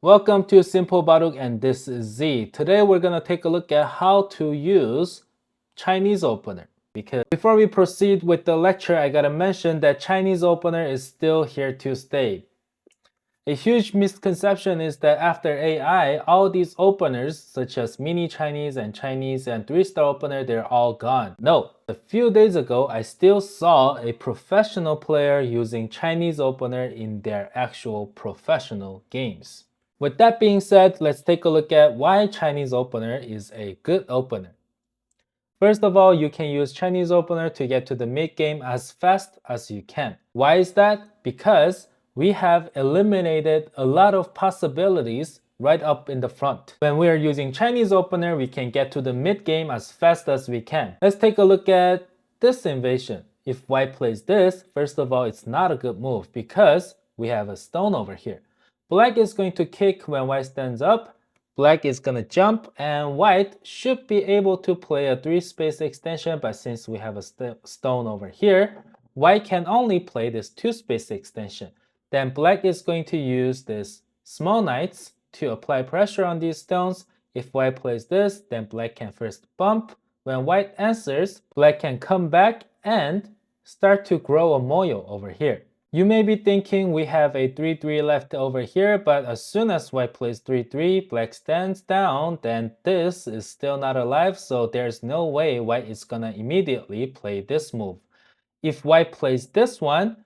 Welcome to Simple Baduk and this is Z. Today we're going to take a look at how to use Chinese opener. Because before we proceed with the lecture, I gotta mention that Chinese opener is still here to stay. A huge misconception is that after AI, all these openers, such as mini Chinese and 3-star opener, they're all gone. No, a few days ago, I still saw a professional player using Chinese opener in their actual professional games. With that being said, let's take a look at why Chinese opener is a good opener. First of all, you can use Chinese opener to get to the mid game as fast as you can. Why is that? Because we have eliminated a lot of possibilities right up in the front. When we are using Chinese opener, we can get to the mid game as fast as we can. Let's take a look at this invasion. If white plays this, first of all, it's not a good move because we have a stone over here. Black is going to kick when white stands up. Black is going to jump, and white should be able to play a 3-space extension, but since we have a stone over here, white can only play this 2-space extension. Then black is going to use this small knights to apply pressure on these stones. If white plays this, then black can first bump. When white answers, black can come back and start to grow a moyo over here. You may be thinking we have a 3-3 left over here, but as soon as white plays 3-3, black stands down, then this is still not alive, so there's no way white is gonna immediately play this move. If white plays this one,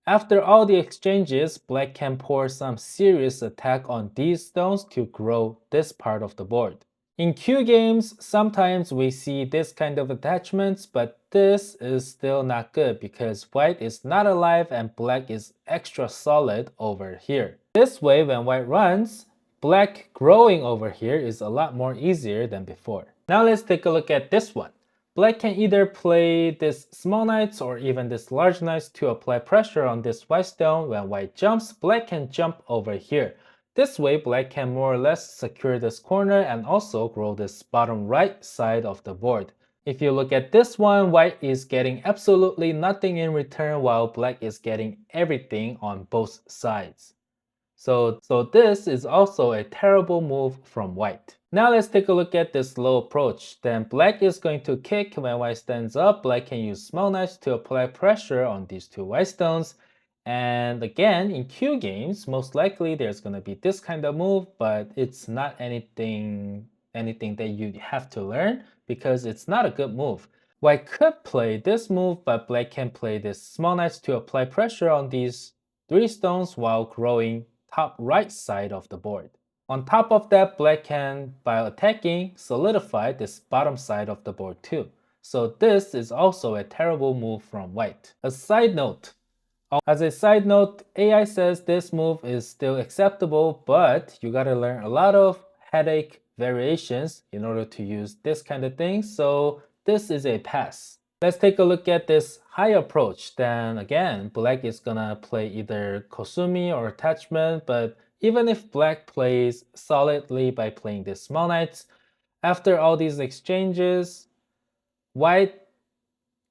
after all the exchanges, black can pour some serious attack on these stones to grow this part of the board. In Q games, sometimes we see this kind of attachments, but this is still not good because white is not alive and black is extra solid over here. This way, when white runs, black growing over here is a lot more easier than before. Now let's take a look at this one. Black can either play this small knights or even this large knights to apply pressure on this white stone. When white jumps, black can jump over here. This way, black can more or less secure this corner and also grow this bottom right side of the board. If you look at this one, white is getting absolutely nothing in return while black is getting everything on both sides. So this is also a terrible move from white. Now let's take a look at this low approach. Then black is going to kick when white stands up. Black can use small knights to apply pressure on these two white stones. And again, in Q games, most likely there's going to be this kind of move, but it's not anything that you have to learn because it's not a good move. White could play this move, but black can play this small knights to apply pressure on these three stones while growing top right side of the board. On top of that, black can, by attacking, solidify this bottom side of the board too. So this is also a terrible move from white. As a side note, AI says this move is still acceptable, but you gotta learn a lot of headache variations in order to use this kind of thing, so this is a pass. Let's take a look at this high approach. Then again, black is gonna play either Kosumi or attachment, but even if black plays solidly by playing this small knights, after all these exchanges, white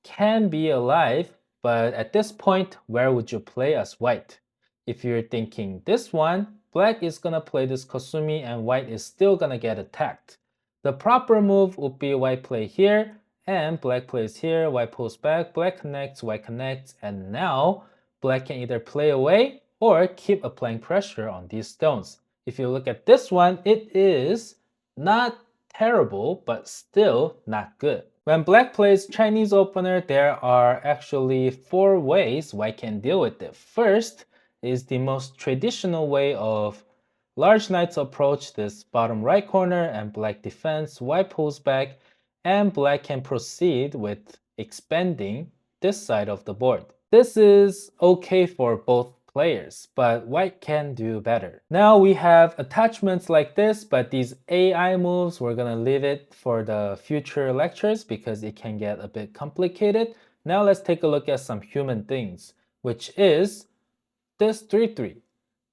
can be alive, but at this point, where would you play as white? If you're thinking this one, black is gonna play this Kosumi and white is still gonna get attacked. The proper move would be white play here, and black plays here, white pulls back, black connects, white connects, and now black can either play away or keep applying pressure on these stones. If you look at this one, it is not terrible, but still not good. When black plays Chinese opener, there are actually 4 ways white can deal with it. First is the most traditional way of large knights approach this bottom right corner and black defends, white pulls back, and black can proceed with expanding this side of the board. This is okay for both players, but white can do better. Now we have attachments like this, but these AI moves, we're gonna leave it for the future lectures because it can get a bit complicated. Now let's take a look at some human things, which is this 3-3.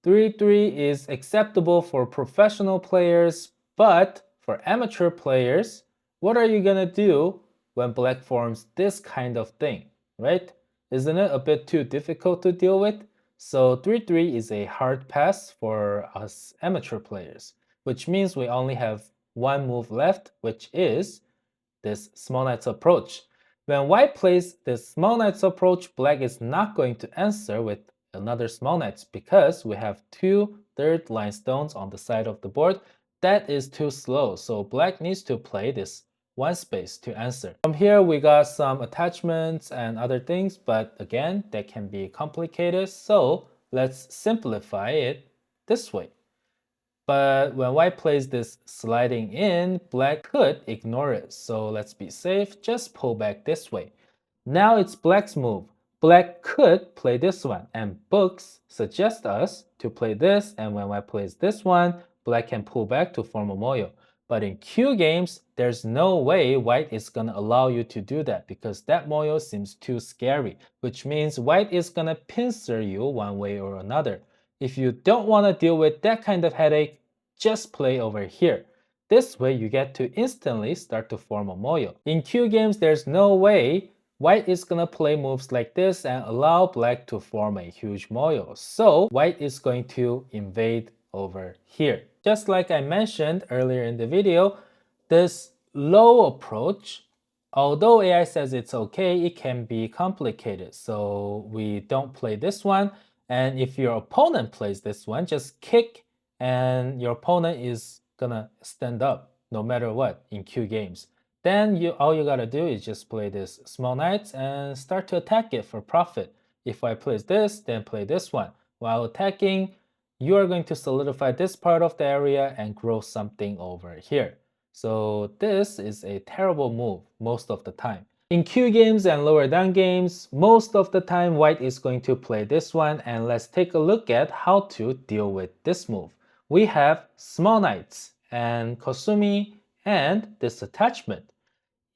3-3 is acceptable for professional players, but for amateur players, what are you gonna do when black forms this kind of thing, right? Isn't it a bit too difficult to deal with? So 3-3 is a hard pass for us amateur players, which means we only have one move left, which is this small knight's approach. When white plays this small knight's approach, black is not going to answer with another small knight because we have two third line stones on the side of the board. That is too slow, so black needs to play this one space to answer. From here, we got some attachments and other things, but again, that can be complicated, so let's simplify it this way. But when white plays this sliding in, black could ignore it. So let's be safe, just pull back this way. Now it's black's move. Black could play this one, and books suggest us to play this, and when white plays this one, black can pull back to form a moyo. But in Q games, there's no way white is gonna allow you to do that because that moyo seems too scary, which means white is gonna pincer you one way or another. If you don't want to deal with that kind of headache, just play over here. This way you get to instantly start to form a moyo. In Q games, there's no way white is gonna play moves like this and allow black to form a huge moyo. So white is going to invade over here. Just like I mentioned earlier in the video, this low approach, although AI says it's okay, it can be complicated. So we don't play this one. And if your opponent plays this one, just kick and your opponent is gonna stand up no matter what in Q games. Then all you gotta do is just play this small knights and start to attack it for profit. If I place this, then play this one. While attacking, you are going to solidify this part of the area and grow something over here. So this is a terrible move most of the time. In Q games and lower down games, most of the time white is going to play this one, and let's take a look at how to deal with this move. We have small knights and Kosumi and this attachment.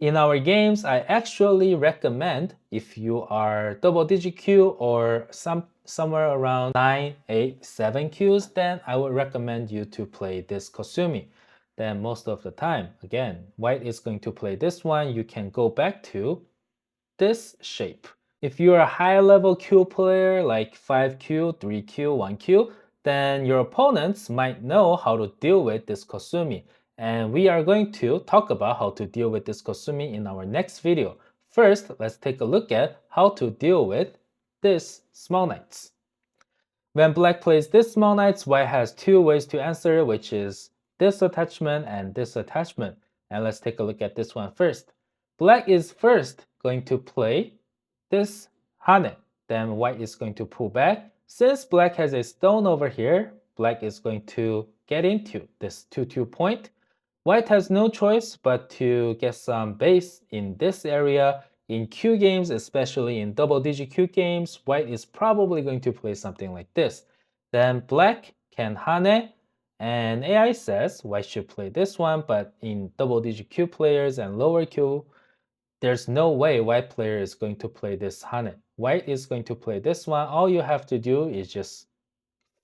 In our games, I actually recommend if you are double digit Q or somewhere around 9, 8, 7 Qs, then I would recommend you to play this Kosumi. Then most of the time, again, white is going to play this one. You can go back to this shape. If you're a high level Q player like 5Q, 3Q, 1Q, then your opponents might know how to deal with this Kosumi. And we are going to talk about how to deal with this Kosumi in our next video. First, let's take a look at how to deal with this small knights. When black plays this small knights, white has two ways to answer, which is this attachment and this attachment. And let's take a look at this one first. Black is first going to play this hane. Then white is going to pull back. Since black has a stone over here, black is going to get into this 2-2 point. White has no choice but to get some base in this area. In Q games, especially in double digit Q games, white is probably going to play something like this. Then black can hane, and AI says white should play this one, but in double digit Q players and lower Q, there's no way white player is going to play this hane. White is going to play this one. All you have to do is just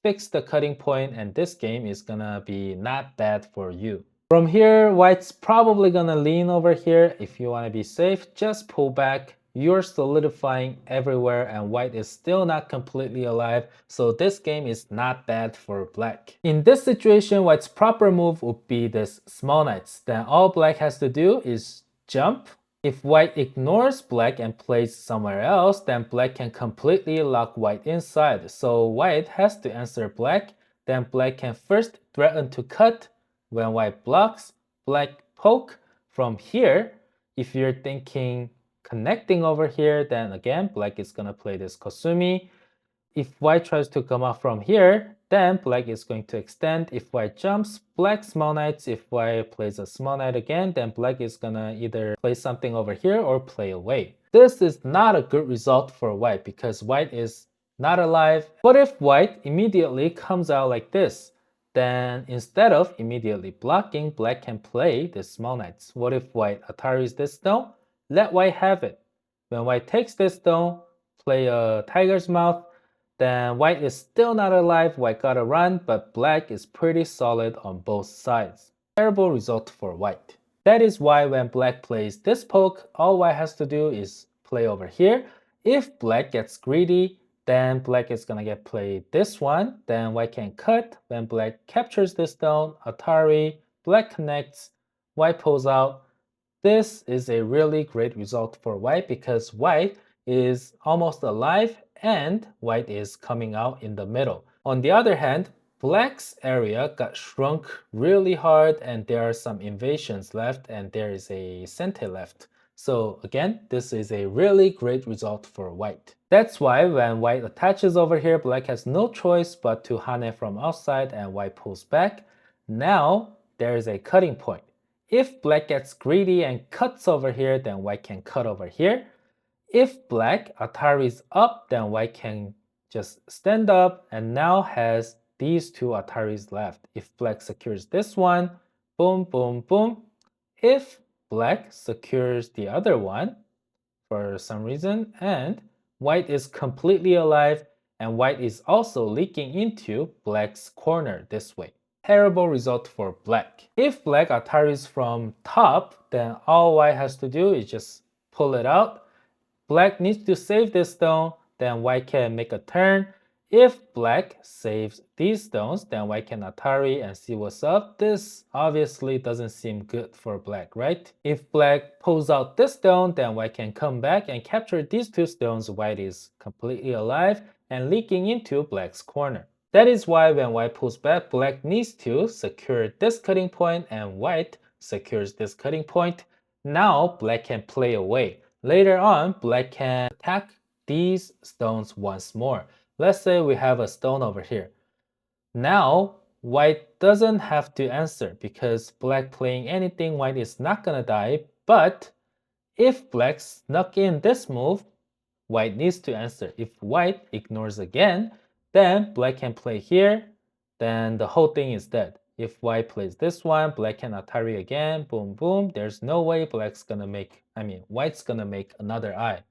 fix the cutting point, and this game is gonna be not bad for you. From here, white's probably gonna lean over here. If you wanna be safe, just pull back. You're solidifying everywhere and white is still not completely alive, so this game is not bad for black. In this situation, white's proper move would be this small knights. Then all black has to do is jump. If white ignores black and plays somewhere else, then black can completely lock white inside. So white has to answer black, then black can first threaten to cut. When white blocks, black poke. From here, if you're thinking connecting over here, then again, black is gonna play this Kosumi. If white tries to come up from here, then black is going to extend. If white jumps, black small knights. If white plays a small knight again, then black is gonna either play something over here or play away. This is not a good result for white because white is not alive. What if white immediately comes out like this? Then instead of immediately blocking, black can play the small knights. What if white Ataris this stone? Let white have it. When white takes this stone, play a tiger's mouth, then white is still not alive, white gotta run, but black is pretty solid on both sides. Terrible result for white. That is why when black plays this poke, all white has to do is play over here. If black gets greedy, Then black is gonna get played this one. Then white can cut. When black captures this stone, Atari, black connects, white pulls out. This is a really great result for white because white is almost alive and white is coming out in the middle. On the other hand, black's area got shrunk really hard and there are some invasions left and there is a sente left. So again, this is a really great result for white. That's why when white attaches over here, black has no choice but to hane from outside and white pulls back. Now there is a cutting point. If black gets greedy and cuts over here, then white can cut over here. If black Atari's up, then white can just stand up and now has these two Ataris left. If black secures this one, boom, boom, boom. If black secures the other one for some reason, and white is completely alive, and white is also leaking into black's corner this way. Terrible result for black. If black Ataris from top, then all white has to do is just pull it out. Black needs to save this stone, then white can make a turn. If black saves these stones, then white can Atari and see what's up. This obviously doesn't seem good for black, right? If black pulls out this stone, then white can come back and capture these two stones. White is completely alive and leaking into black's corner. That is why when white pulls back, black needs to secure this cutting point and white secures this cutting point. Now black can play away. Later on, black can attack these stones once more. Let's say we have a stone over here. Now, white doesn't have to answer because black playing anything, white is not gonna die. But if black snuck in this move, white needs to answer. If white ignores again, then black can play here, then the whole thing is dead. If white plays this one, black can Atari again, boom, boom. There's no way white's gonna make another eye.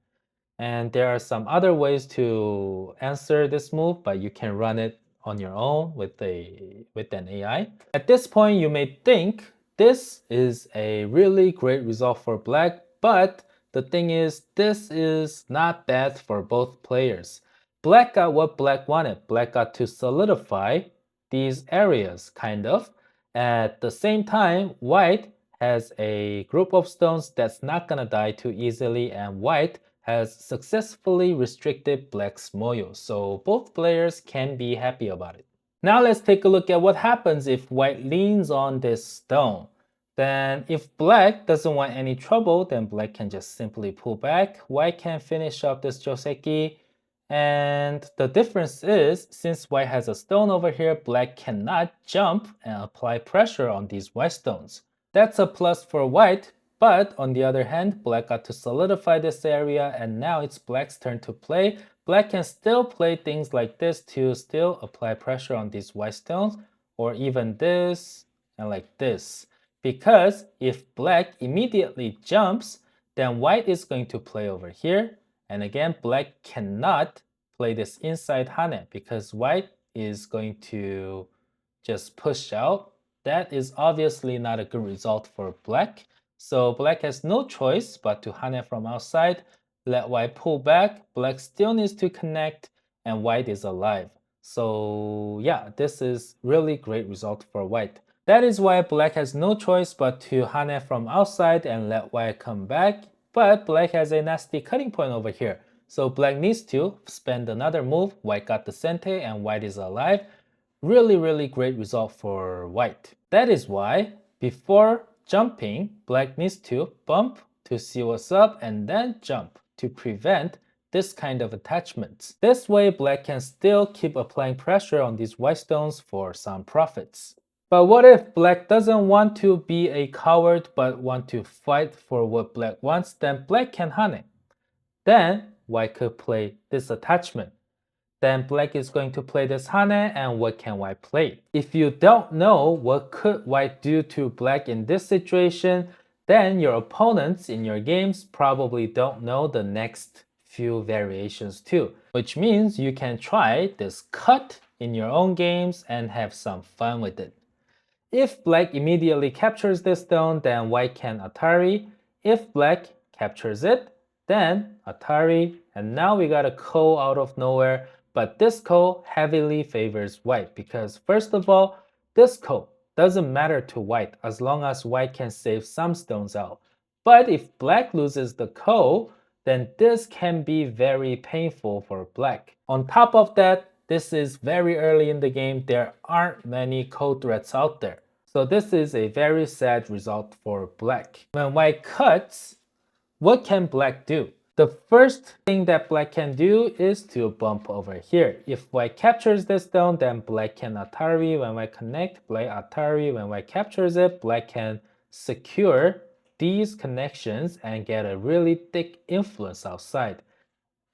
And there are some other ways to answer this move, but you can run it on your own with an AI. At this point, you may think this is a really great result for black, but the thing is, this is not bad for both players. Black got what black wanted. Black got to solidify these areas, kind of. At the same time, white has a group of stones that's not gonna die too easily, and white has successfully restricted black's moyo, so both players can be happy about it. Now let's take a look at what happens if white leans on this stone. Then if black doesn't want any trouble, then black can just simply pull back. White can finish up this joseki. And the difference is, since white has a stone over here, black cannot jump and apply pressure on these white stones. That's a plus for white, but on the other hand, black got to solidify this area and now it's black's turn to play. Black can still play things like this to still apply pressure on these white stones, or even this and like this. Because if black immediately jumps, then white is going to play over here. And again, black cannot play this inside hane because white is going to just push out. That is obviously not a good result for black. So black has no choice but to hane from outside, let white pull back. Black still needs to connect and white is alive. So yeah, this is really great result for white. That is why black has no choice but to hane from outside and let white come back. But black has a nasty cutting point over here. So black needs to spend another move. White got the sente and white is alive. Really great result for white. That is why before jumping, black needs to bump to see what's up and then jump to prevent this kind of attachment. This way, black can still keep applying pressure on these white stones for some profits. But what if black doesn't want to be a coward but want to fight for what black wants? Then black can hane. Then white could play this attachment. Then black is going to play this hane, and what can white play? If you don't know what could white do to black in this situation, then your opponents in your games probably don't know the next few variations too, which means you can try this cut in your own games and have some fun with it. If black immediately captures this stone, then white can Atari. If black captures it, then Atari, and now we got a ko out of nowhere. But this ko heavily favors white because first of all, this ko doesn't matter to white as long as white can save some stones out. But if black loses the ko, then this can be very painful for black. On top of that, this is very early in the game. There aren't many ko threats out there. So this is a very sad result for black. When white cuts, what can black do? The first thing that black can do is to bump over here. If white captures this stone, then black can Atari. When white connect, black Atari. When white captures it, black can secure these connections and get a really thick influence outside.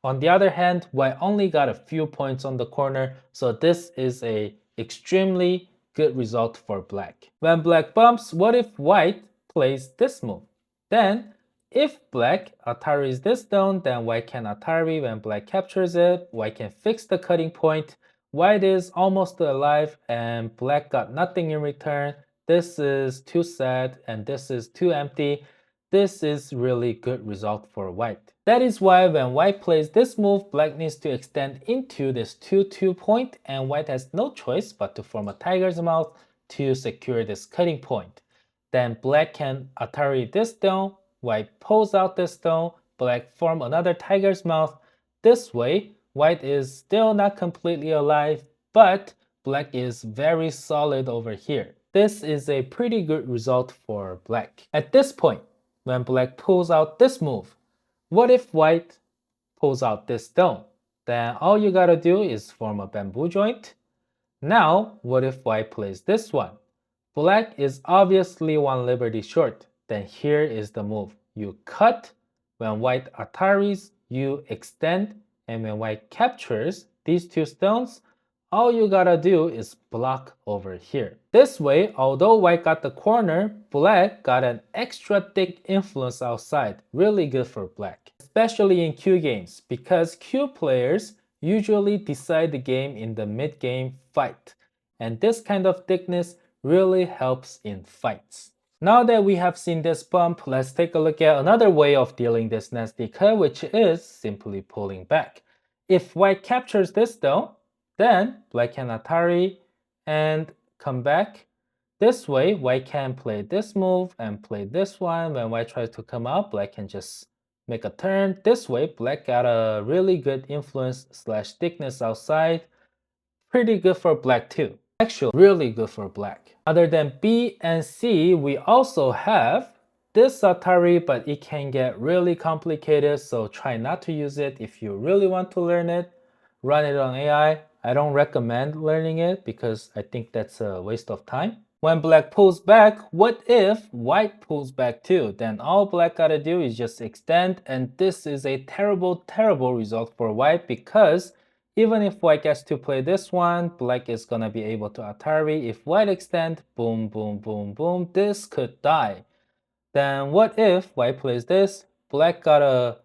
On the other hand, white only got a few points on the corner, so this is a extremely good result for black. When black bumps, what if white plays this move? Then, if black Ataris this stone, then white can Atari. When black captures it, white can fix the cutting point. White is almost alive and black got nothing in return. This is too sad and this is too empty. This is really good result for white. That is why when white plays this move, black needs to extend into this 2-2 point and white has no choice but to form a tiger's mouth to secure this cutting point. Then black can Atari this stone, white pulls out this stone, black form another tiger's mouth. This way, white is still not completely alive, but black is very solid over here. This is a pretty good result for black. At this point, when black pulls out this move, what if white pulls out this stone? Then all you gotta do is form a bamboo joint. Now, what if white plays this one? Black is obviously one liberty short. Then here is the move. You cut. When white Ataris, you extend. And when white captures these two stones, all you gotta do is block over here. This way, although white got the corner, black got an extra thick influence outside. Really good for black. Especially in Q games, because Q players usually decide the game in the mid-game fight. And this kind of thickness really helps in fights. Now that we have seen this bump, let's take a look at another way of dealing this nasty cut, which is simply pulling back. If white captures this stone, then black can Atari and come back. This way, white can play this move and play this one. When white tries to come out, black can just make a turn. This way, black got a really good influence slash thickness outside. Pretty good for black too. Actually, really good for black. Other than B and C, we also have this Atari, but it can get really complicated, so try not to use it. If you really want to learn it, run it on AI. I don't recommend learning it because I think that's a waste of time. When black pulls back, what if white pulls back too? Then all black gotta do is just extend, and this is a terrible, terrible result for white because even if white gets to play this one, black is gonna be able to Atari. If white extend, boom, boom, boom, boom, this could die. Then what if white plays this? Black got a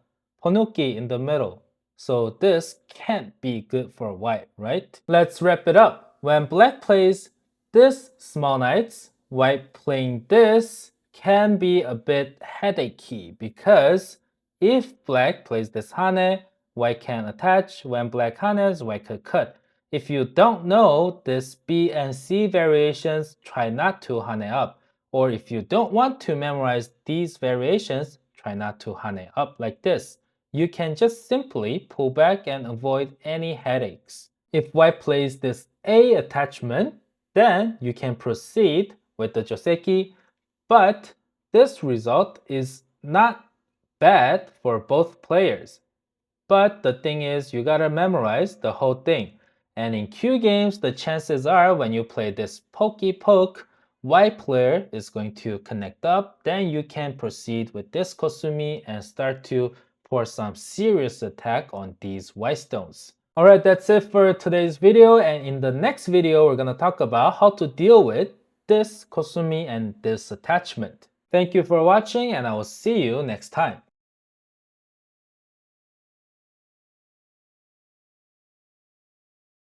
ponuki in the middle. So this can't be good for white, right? Let's wrap it up. When black plays this small knights, white playing this can be a bit headachy because if black plays this hane, white can attach. When black hanes, white could cut. If you don't know this B and C variations, try not to hane up. Or if you don't want to memorize these variations, try not to hane up like this. You can just simply pull back and avoid any headaches. If white plays this A attachment, then you can proceed with the joseki, but this result is not bad for both players. But the thing is, you gotta memorize the whole thing. And in Q games, the chances are when you play this pokey poke, white player is going to connect up, then you can proceed with this kosumi and start to pour some serious attack on these white stones. Alright, that's it for today's video, and in the next video we're gonna talk about how to deal with this kosumi and this attachment. Thank you for watching, and I will see you next time.